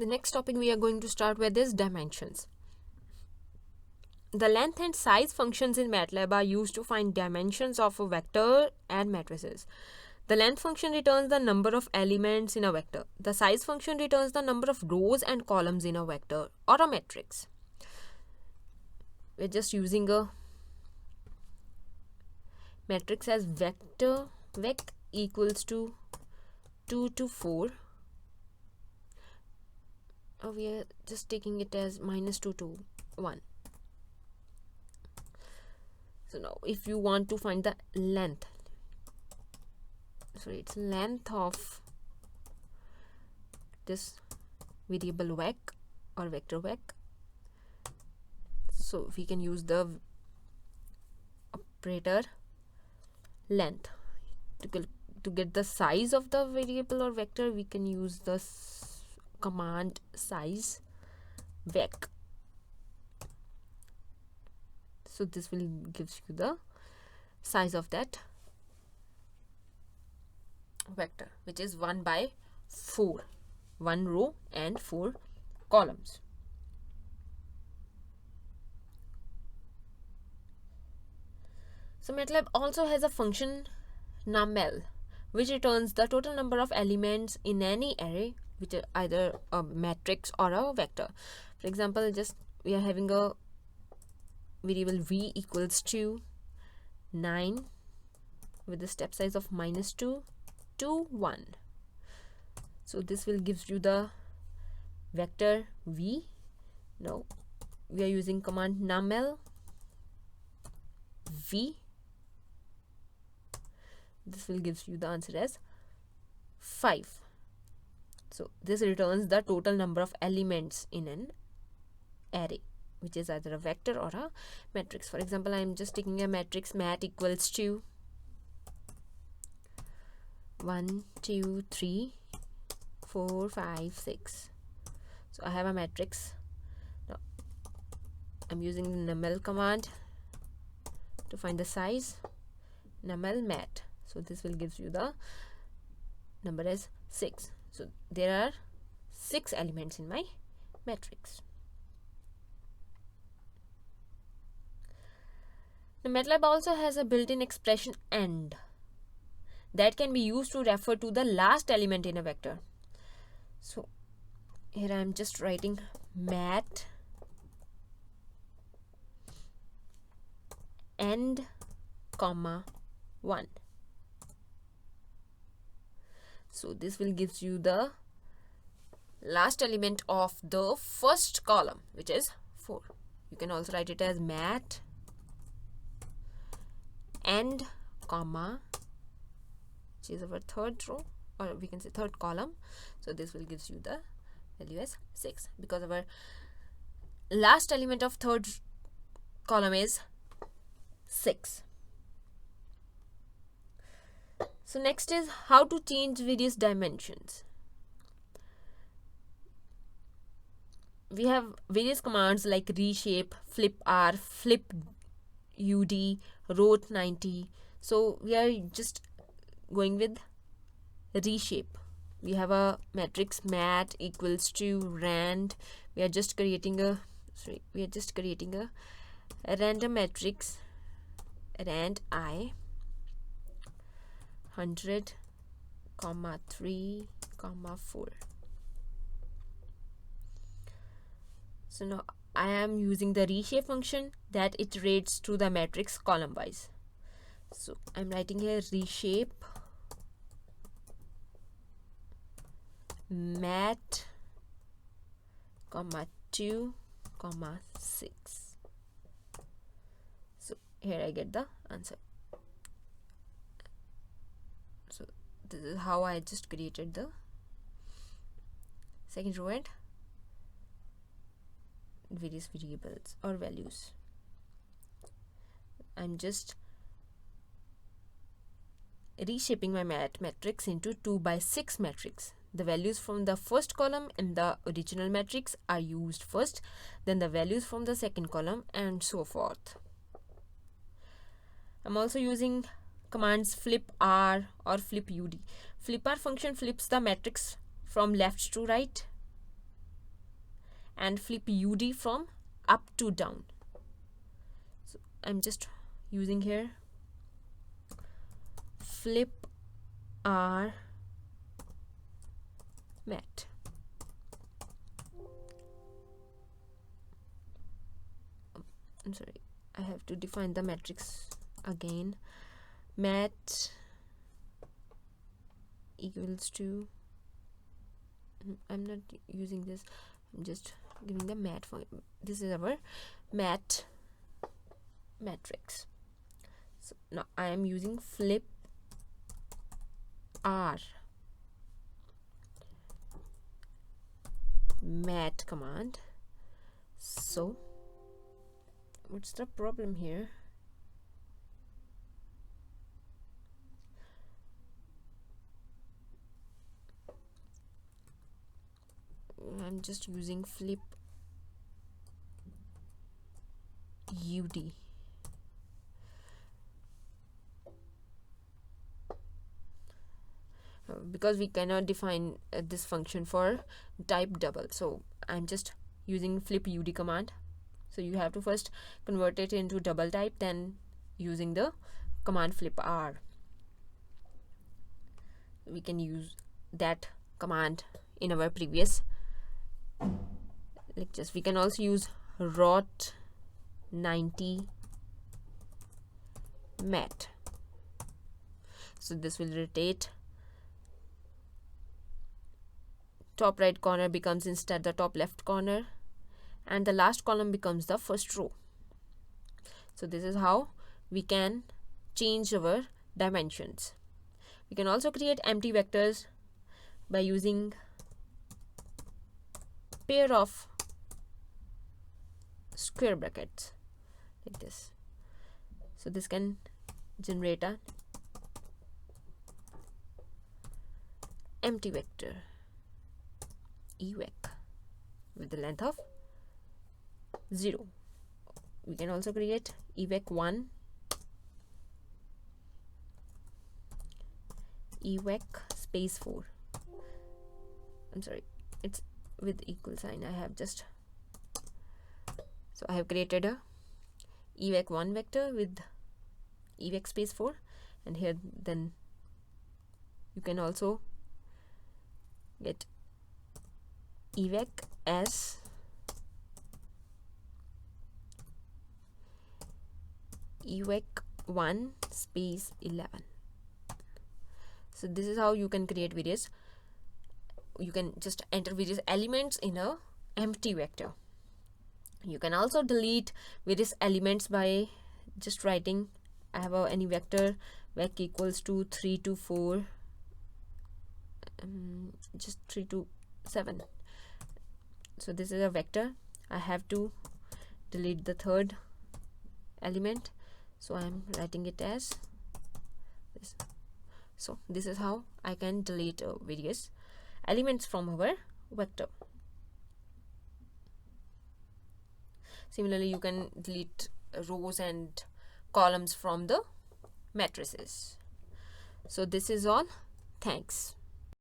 The next topic we are going to start with is dimensions. The length and size functions in MATLAB are used to find dimensions of a vector and matrices. The length function returns the number of elements in a vector. The size function returns the number of rows and columns in a vector or a matrix. We're just using a matrix as vector vec equals to 2 to 4. We are just taking it as -2 to 1. So now if you want to find the length, so it's length of this variable vec or vector vec, so we can use the operator length. To get the size of the variable or vector, we can use the command size vec. So this will gives you the size of that vector, which is 1 by 4, 1 row and 4 columns. So MATLAB also has a function nummel, which returns the total number of elements in any array, which are either a matrix or a vector. For example, just we are having a variable v equals to 9 with a step size of -2 to 1. So this will gives you the vector v. Now we are using command nummel v. This will gives you the answer as 5. So this returns the total number of elements in an array, which is either a vector or a matrix. For example, I am just taking a matrix mat equals to 1 2 3 4 5 6. So I have a matrix. Now I'm using the nummel command to find the size, nummel mat. So this will gives you the number as 6. So there are 6 elements in my matrix. The MATLAB also has a built-in expression AND that can be used to refer to the last element in a vector. So here I am just writing mat AND comma 1. So this will gives you the last element of the first column, which is 4. You can also write it as mat AND comma, which is our third row, or we can say third column. So this will gives you the value as 6, because our last element of third column is 6. So next is how to change various dimensions. We have various commands like reshape, flip r, flip ud, rot 90. So we are just going with reshape. We have a matrix mat equals to rand. We are just creating a random matrix rand I 100, 3, 4. So now I am using the reshape function that iterates through the matrix column wise. So I'm writing here reshape mat 2, 6. So here I get the answer. So this is how I just created the second row and various variables or values. I'm just reshaping my matrix into 2 by 6 matrix. The values from the first column in the original matrix are used first, then the values from the second column, and so forth. I'm also using commands flip r or flip ud. Flip r function flips the matrix from left to right. and flip UD from up to down. So I'm just using here flip R mat. I'm sorry, I have to define the matrix again. Mat equals to, I'm not using this, I'm just giving the mat for, this is our mat matrix. So now I am using flip R mat command. So what's the problem here? I'm just using flip UD. Because we cannot define this function for type double, so I'm just using flip UD command. So you have to first convert it into double type, then using the command flip R. We can use that command in our previous lectures. We can also use rot 90 mat. So this will rotate. Top right corner becomes instead the top left corner, and the last column becomes the first row. So this is how we can change our dimensions. We can also create empty vectors by using pair of square brackets like this. So this can generate an empty vector evec with the length of 0. We can also create evec 1, evec space 4. I'm sorry, it's with equal sign. I have just, so I have created a evec 1 vector with evec space 4, and here then you can also get evec as evec 1 space 11. So this is how you can create various, you can just enter various elements in a empty vector. You can also delete various elements by just writing, I have any vector vec equals to 3 to 4, just 3 to 7. So this is a vector. I have to delete the third element, so I'm writing it as this. So this is how I can delete various elements from our vector. Similarly, you can delete rows and columns from the matrices. So this is all. Thanks.